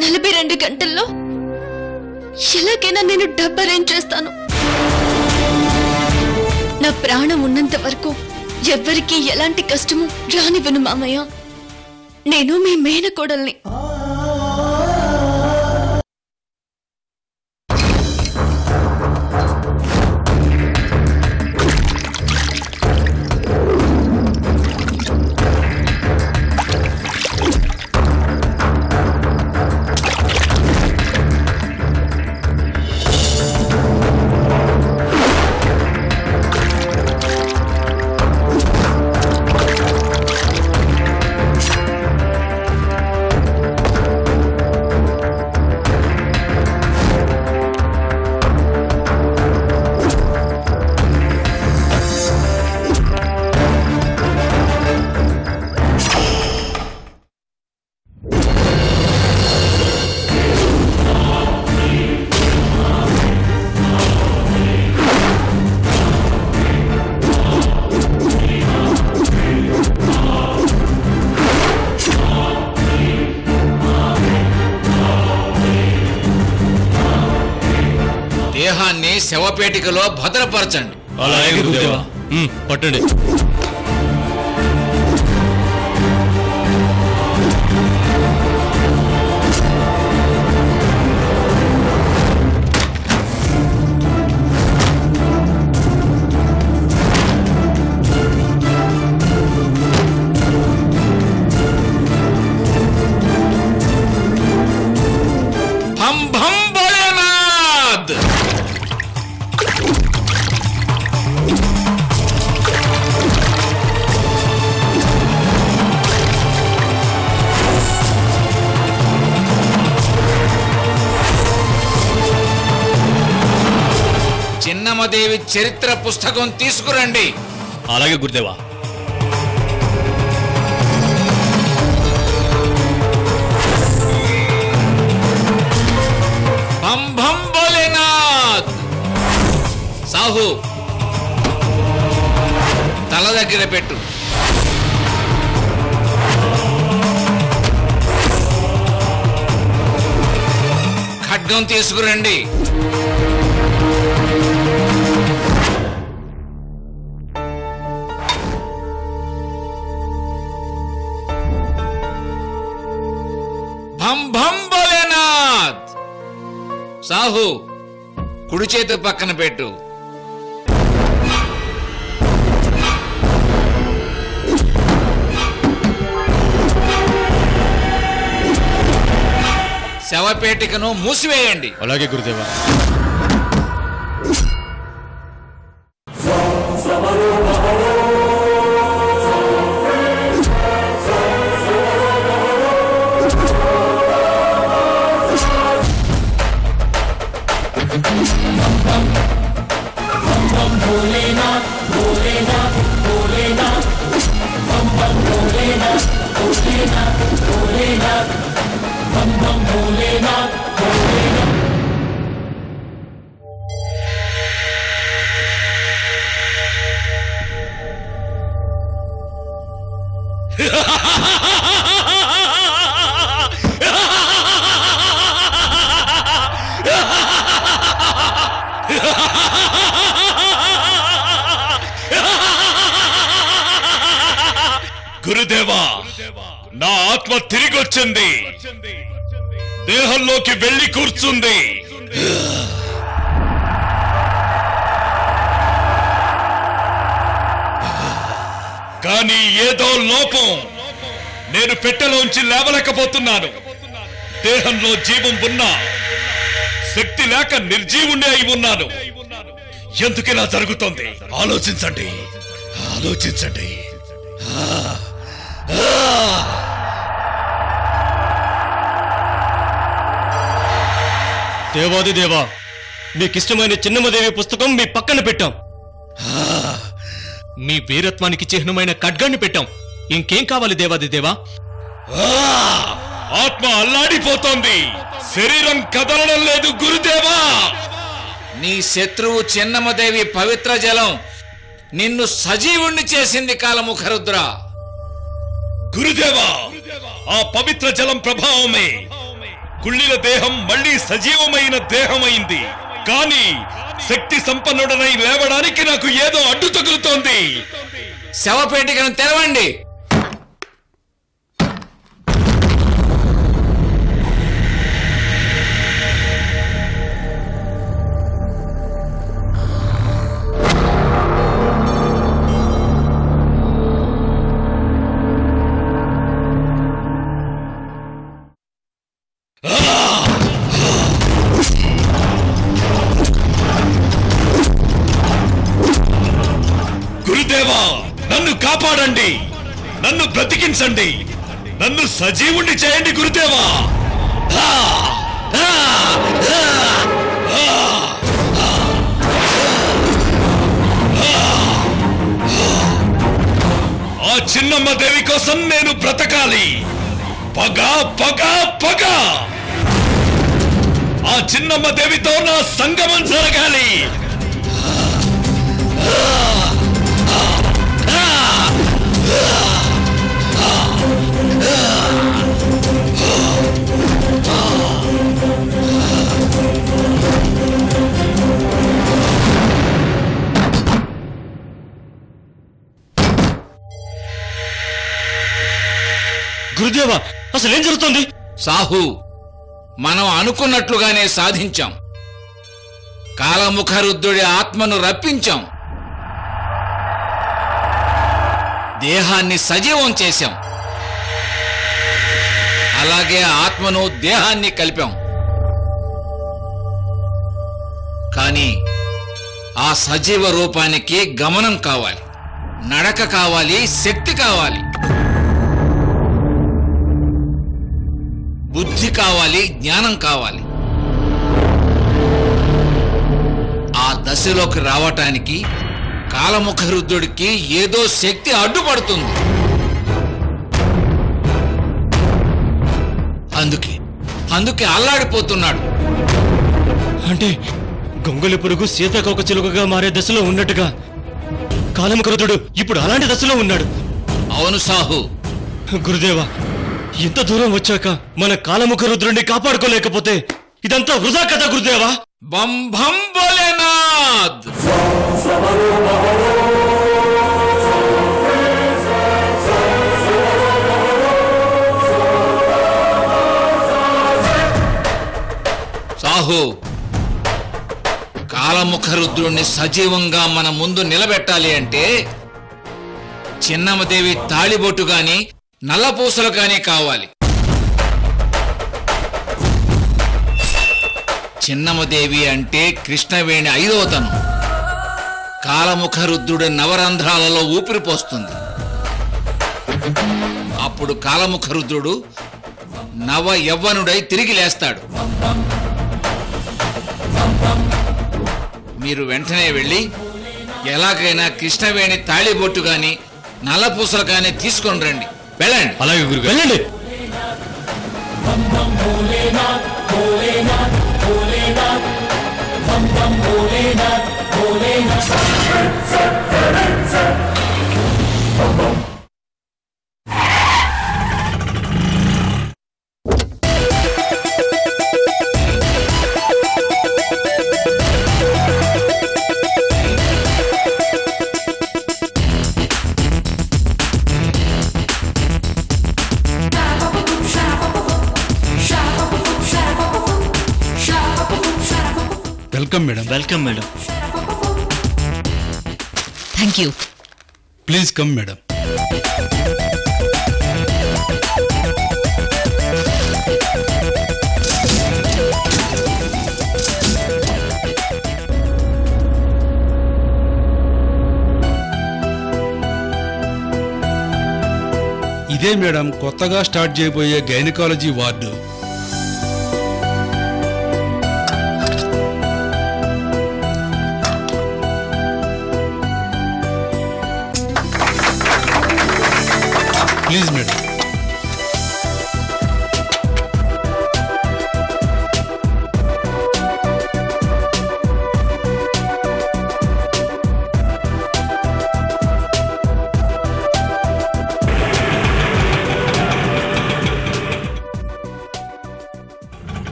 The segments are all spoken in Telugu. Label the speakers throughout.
Speaker 1: 42 గంటల్లో ఎలాగైనా నేను డబ్బు అరేంజ్ చేస్తాను. నా ప్రాణం ఉన్నంత వరకు ఎవ్వరికీ ఎలాంటి కష్టము రానివ్వను మామయ్య. నేను మీ మేనకోడల్ని.
Speaker 2: దేహాన్ని శవపేటికలో భద్రపరచండి.
Speaker 3: అలాగే గురుదేవా. పట్టండి.
Speaker 2: భం భం భోలేనాథ్. చిన్నమ్మదేవి చరిత్ర పుస్తకం తీసుకురండి.
Speaker 3: అలాగే గురుదేవా.
Speaker 2: భం భం భోలేనాథ్. సాహు తల దగ్గర పెట్టు. ఖడ్గం తీసుకురండి. భం భం భోలేనాథ్. సాహు కుడి చేతి పక్కన పెట్టు. శవపేటికను మూసివేయండి.
Speaker 3: అలాగే గురుదేవా. గురుదేవా, నా ఆత్మ తిరిగొచ్చింది. దేహంలోకి వెళ్ళి కూర్చుంది. కానీ ఏదో లోపం. నేను పెట్టెలోంచి లేవలేకపోతున్నాను. దేహంలో జీవం ఉన్నా శక్తి లేక నిర్జీవుణ్ణి అయి ఉన్నాను. ఎందుకిలా జరుగుతోంది? ఆలోచించండి, ఆలోచించండి. దేవాది దేవా, మీకిష్టమైన చిన్నమ్మదేవి పుస్తకం మీ పక్కన పెట్టాం. మీ వీరత్వానికి చిహ్నమైన ఖడ్గాన్ని పెట్టాం. ఇంకేం కావాలి దేవాది దేవా? ఆత్మ అల్లాడిపోతోంది. శరీరం కదలడం లేదు గురుదేవా.
Speaker 2: నీ శత్రువు చిన్నమ్మదేవి పవిత్ర జలం నిన్ను సజీవుణ్ణి చేసింది కాలముఖరుద్ర.
Speaker 4: గురుదేవా, ఆ పవిత్ర జలం ప్రభావమే కుళ్ళిన దేహం మళ్ళీ సజీవమైన దేహమైంది. కానీ శక్తి సంపన్నుడనై లేవడానికి నాకు ఏదో అడ్డు తగులుతోంది.
Speaker 2: శవపేటికను తెరవండి.
Speaker 4: గురుదేవా, నన్ను కాపాడండి, నన్ను బ్రతికించండి, నన్ను సజీవుణ్ణి చేయండి గురుదేవా. ఆ చిన్నమ్మ దేవి కోసం నేను బ్రతకాలి. పగ పగ పగ. ఆ చిన్నమ్మ దేవితో నా సంగమం జరగాలి.
Speaker 3: గురుదేవా, అసలు ఏం జరుగుతుంది?
Speaker 2: సాహు, మనం అనుకున్నట్లుగానే సాధించాం. కాలముఖరుద్రుడి ఆత్మను రప్పించాం. దేహాన్ని సజీవం చేశాం. అలాగే ఆత్మను దేహాన్ని కలిపాం. కానీ ఆ సజీవ రూపానికి గమనం కావాలి, నడక కావాలి, శక్తి కావాలి, బుద్ధి కావాలి, జ్ఞానం కావాలి. ఆ దశలోకి రావటానికి కాలముఖరుద్రుడికి ఏదో శక్తి అడ్డుపడుతుంది. అందుకే అల్లాడిపోతున్నాడు.
Speaker 3: అంటే గొంగళి పురుగు సీతాకోక చిలుకగా మారే దశలో ఉన్నట్టుగా కాలముఖరుద్రుడు ఇప్పుడు అలాంటి దశలో ఉన్నాడు.
Speaker 2: అవును సాహు.
Speaker 3: గురుదేవా, ఇంత దూరం వచ్చాక మన కాలముఖరుద్రుడిని కాపాడుకోలేకపోతే ఇదంతా వృధా కదా గురుదేవా.
Speaker 2: బం భం భోలేనాథ్. సాహు, కాలముఖరుద్రుణ్ణి సజీవంగా మన ముందు నిలబెట్టాలి అంటే చిన్నమ్మదేవి తాళిబొట్టు గాని నల్లపూసలు గాని కావాలి. చిన్నమ్మదేవి అంటే కృష్ణవేణి 5వ తనం. కాలముఖరుద్రుడి నవరంధ్రాలలో ఊపిరిపోస్తుంది. అప్పుడు కాలముఖరుద్రుడు నవ యవ్వనుడై తిరిగి లేస్తాడు. మీరు వెంటనే వెళ్ళి ఎలాగైనా కృష్ణవేణి తాళిబొట్టు గాని నల్లపూసలు గాని తీసుకొని రండి. వెళ్ళండి.
Speaker 3: అలాగే గురుగారు, వెళ్ళండి.
Speaker 5: Welcome madam.
Speaker 3: Welcome madam.
Speaker 1: Thank you.
Speaker 5: Please come madam. ఇదే మేడం కొత్తగా స్టార్ట్ చేయబోయే gynaecology ward. Please madam.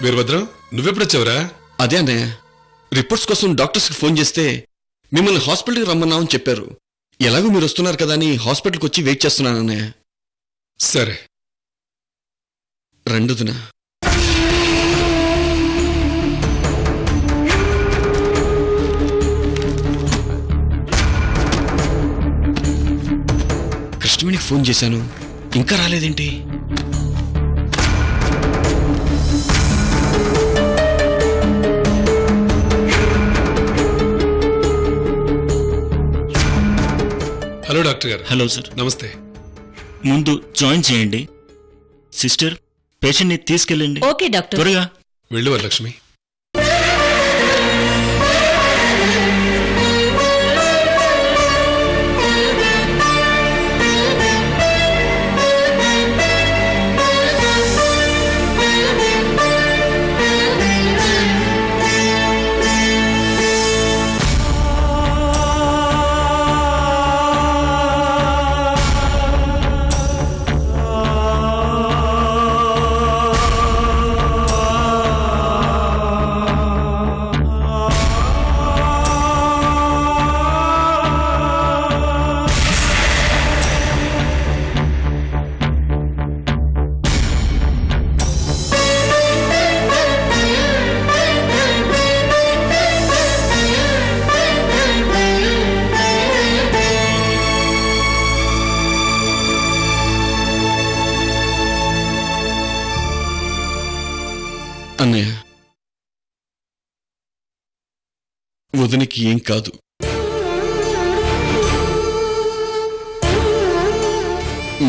Speaker 6: Veerabhadram, నువ్వెప్పుడొచ్చావురా?
Speaker 3: అదే అన్నయ్య, రిపోర్ట్స్ కోసం డాక్టర్స్కి ఫోన్ చేస్తే మిమ్మల్ని హాస్పిటల్కి రమ్మన్నామని చెప్పారు. ఎలాగో మీరు వస్తున్నారు కదా అని హాస్పిటల్కి వచ్చి వెయిట్ చేస్తున్నాను అన్నయ్య.
Speaker 6: సరే
Speaker 3: రెండుదిన. కృష్ణవేణికి ఫోన్ చేశాను, ఇంకా రాలేదేంటి?
Speaker 6: హలో డాక్టర్ గారు.
Speaker 7: Hello sir.
Speaker 6: నమస్తే.
Speaker 7: ముందు జాయిన్ చేయండి. సిస్టర్, పేషెంట్ని తీసుకెళ్ళండి.
Speaker 1: Okay doctor.
Speaker 7: త్వరగా
Speaker 6: వెళ్ళు వరలక్ష్మి.
Speaker 3: అన్నయ్య, వదినికి ఏం కాదు.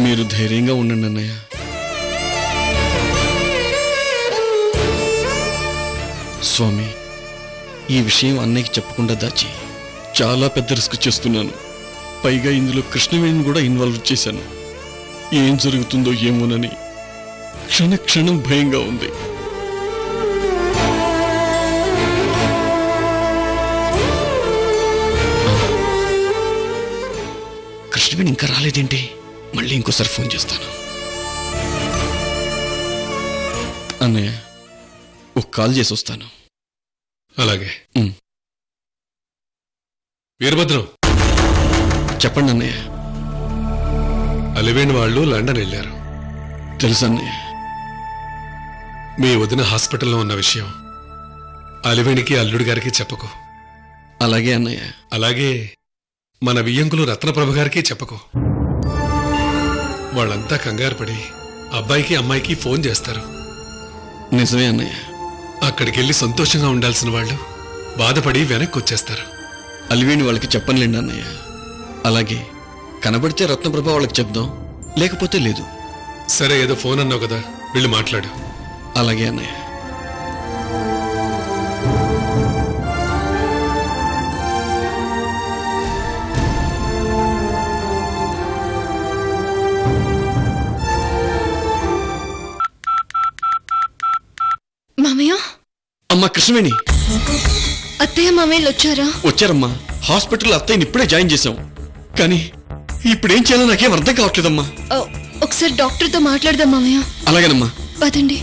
Speaker 3: మీరు ధైర్యంగా ఉండండి అన్నయ్య. స్వామి, ఈ విషయం అన్నయ్యకి చెప్పకుండా దాచి చాలా పెద్ద రిస్క్ చేస్తున్నాను. పైగా ఇందులో కృష్ణవేణిని కూడా ఇన్వాల్వ్ చేశాను. ఏం జరుగుతుందో ఏమోనని క్షణ క్షణం భయంగా ఉంది. కృష్ణవేణి ఇంకా రాలేదేంటి? మళ్ళీ ఇంకోసారి ఫోన్ చేస్తాను. అన్నయ్య, ఒక కాల్ చేసి వస్తాను.
Speaker 6: అలాగే. వీరభద్రం,
Speaker 3: చెప్పండి అన్నయ్య.
Speaker 6: అలివేణి వాళ్ళు లండన్ వెళ్ళారు.
Speaker 3: తెలుసు అన్నయ్య.
Speaker 6: మీ వదిన హాస్పిటల్లో ఉన్న విషయం అలివేణికి అల్లుడి గారికి చెప్పకు.
Speaker 3: అలాగే అన్నయ్య.
Speaker 6: అలాగే మన వియ్యంకులు రత్నప్రభ గారికి చెప్పకు. వాళ్ళంతా కంగారు పడి అబ్బాయికి అమ్మాయికి ఫోన్ చేస్తారు.
Speaker 3: నిజమే అన్నయ్య.
Speaker 6: అక్కడికెళ్ళి సంతోషంగా ఉండాల్సిన వాళ్ళు బాధపడి వెనక్కి వచ్చేస్తారు.
Speaker 3: అలివేణి వాళ్ళకి చెప్పనులేండి అన్నయ్య. అలాగే కనబడితే రత్నప్రభ వాళ్ళకి చెప్దాం, లేకపోతే లేదు.
Speaker 6: సరే, ఏదో ఫోన్ అన్నావు కదా, వెళ్ళి మాట్లాడు.
Speaker 3: అలాగే అన్నయ్య.
Speaker 1: మామయ్య.
Speaker 3: అమ్మా కృష్ణవేణి.
Speaker 1: అత్తయ్య మామయ్యలు వచ్చారా?
Speaker 3: వచ్చారమ్మా. హాస్పిటల్ అత్తయ్యని ఇప్పుడే జాయిన్ చేశాం. కానీ ఇప్పుడు ఏం చేయాలో నాకేం అర్థం కావట్లేదమ్మా.
Speaker 1: ఒకసారి డాక్టర్తో మాట్లాడదాం మామయ్య.
Speaker 3: అలాగేనమ్మా.
Speaker 1: పదండి.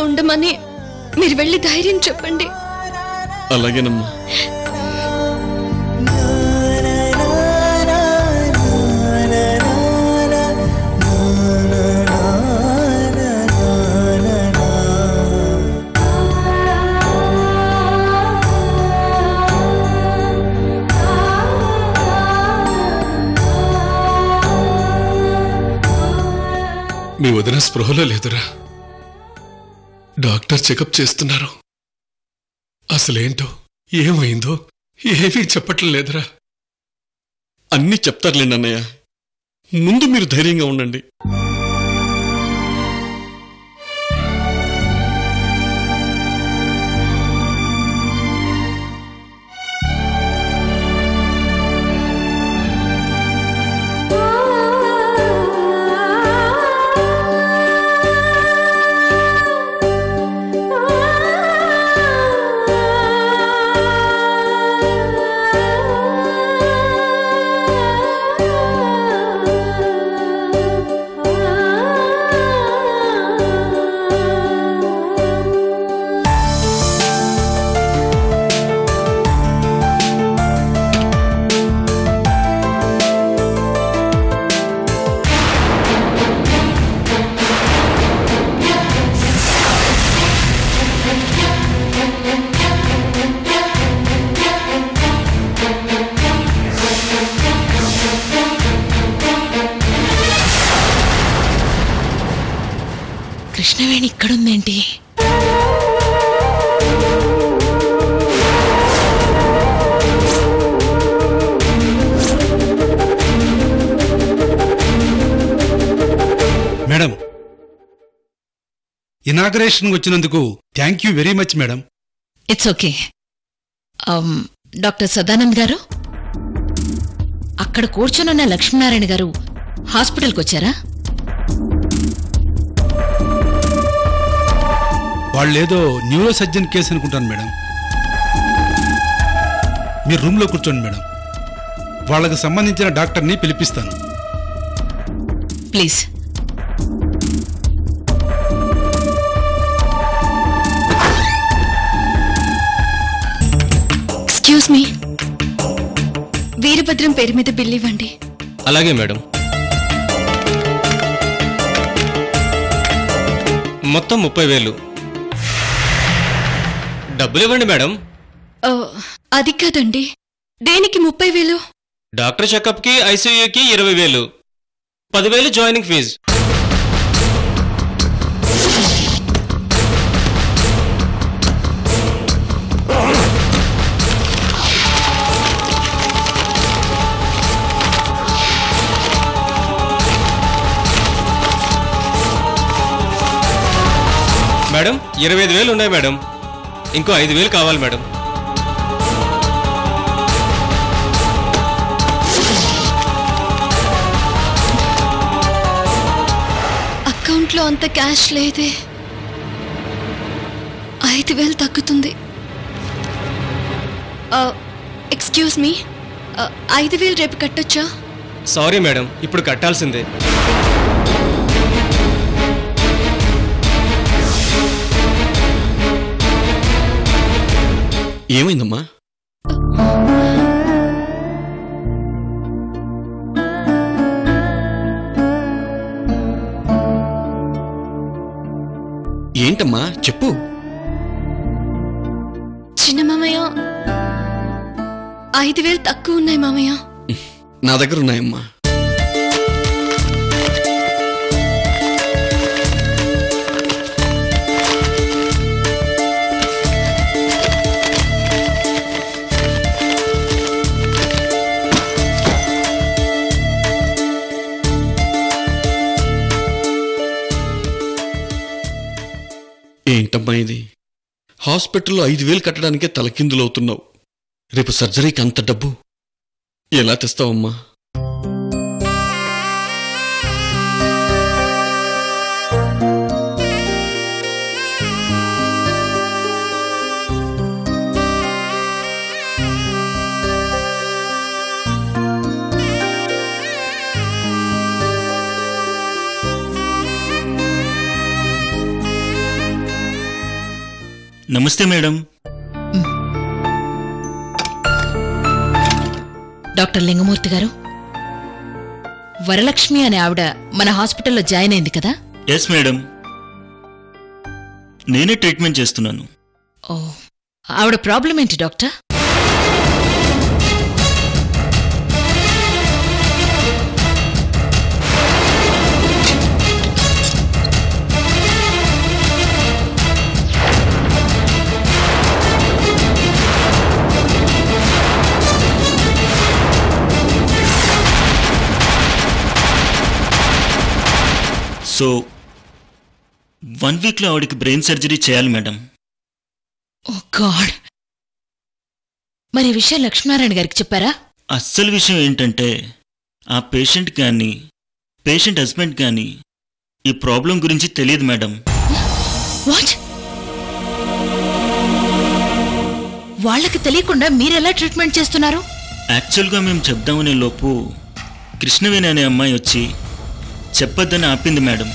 Speaker 1: ఉండమని మీరు వెళ్ళి ధైర్యం చెప్పండి.
Speaker 3: అలాగేనమ్మా.
Speaker 6: మీ వదిన స్పృహలో లేదురా. డాక్టర్ చెకప్ చేస్తున్నారు. అసలేంటో ఏమైందో ఏమీ చెప్పటం లేదురా.
Speaker 3: అన్నీ చెప్తారులేండి అన్నయ్య, ముందు మీరు ధైర్యంగా ఉండండి.
Speaker 8: కృష్ణవేణి ఇక్కడుందేంటి?
Speaker 5: మేడం, ఇనాగరేషన్ వచ్చినందుకు thank you very much madam.
Speaker 8: It's okay. Doctor Sadanand గారు, అక్కడ కూర్చొనున్న లక్ష్మీనారాయణ గారు హాస్పిటల్కి వచ్చారా?
Speaker 5: వాళ్ళేదో న్యూరో సర్జన్ కేసు అనుకుంటాను మేడం. మీరు రూమ్లో కూర్చోండి మేడం, వాళ్ళకి సంబంధించిన డాక్టర్ని పిలిపిస్తాను.
Speaker 8: ప్లీజ్.
Speaker 1: ఎక్స్క్యూజ్ మీ, వీరభద్రం పేరు మీద బిల్ ఇవ్వండి.
Speaker 9: అలాగే మేడం. మొత్తం 30,000. డబ్బులు ఇవ్వండి మేడం.
Speaker 1: అది కాదండి, దేనికి 30,000?
Speaker 9: డాక్టర్ చెకప్కి ఐసీయూకి 20,000, 10,000 జాయినింగ్ ఫీజు. మేడం 25,000 ఉన్నాయి మేడం, ఇంకో 5,000 కావాలి మేడం.
Speaker 1: అకౌంట్లో అంత క్యాష్ లేదే. 5,000 తగ్గుతుంది. ఎక్స్క్యూజ్ మీ, 5,000 రేపు కట్టొచ్చా?
Speaker 9: సారీ మేడం, ఇప్పుడు కట్టాల్సిందే.
Speaker 3: ఏమైందమ్మా? ఏంటమ్మా చెప్పు.
Speaker 1: చిన్న మామయ్య, 5,000 తక్కువ ఉన్నాయి మామయ్య.
Speaker 3: నా దగ్గర ఉన్నాయమ్మా. ఏంటమ్మా ఇది? హాస్పిటల్లో 5,000 కట్టడానికే తలకిందులవుతున్నావు. రేపు సర్జరీకి అంత డబ్బు ఎలా తెస్తావమ్మా?
Speaker 7: నమస్తే మేడం.
Speaker 8: డాక్టర్ లింగమూర్తి గారు, వరలక్ష్మి అనే ఆవిడ మన హాస్పిటల్లో జాయిన్ అయింది కదా?
Speaker 7: ఎస్ మేడం, నేనే ట్రీట్మెంట్ చేస్తున్నాను.
Speaker 8: ఓ, ఆవిడ ప్రాబ్లం ఏంటి డాక్టర్?
Speaker 7: సో 1 వీక్లో ఆవిడకి బ్రెయిన్ సర్జరీ చేయాలి మేడం.
Speaker 8: ఓ గాడ్, మరి ఈ విషయం లక్ష్మీనారాయణ గారికి చెప్పారా?
Speaker 7: అస్సలు విషయం ఏంటంటే ఆ పేషెంట్ కానీ పేషెంట్ హస్బెండ్ కానీ ఈ ప్రాబ్లం గురించి తెలియదు మేడం.
Speaker 8: వాట్? వాళ్ళకి తెలియకుండా మీరెలా ట్రీట్మెంట్ చేస్తున్నారు?
Speaker 7: యాక్చువల్గా మేము చెప్దామనే లోపు కృష్ణవేణి అనే అమ్మాయి వచ్చి చెప్పొద్దని ఆపింది మేడం.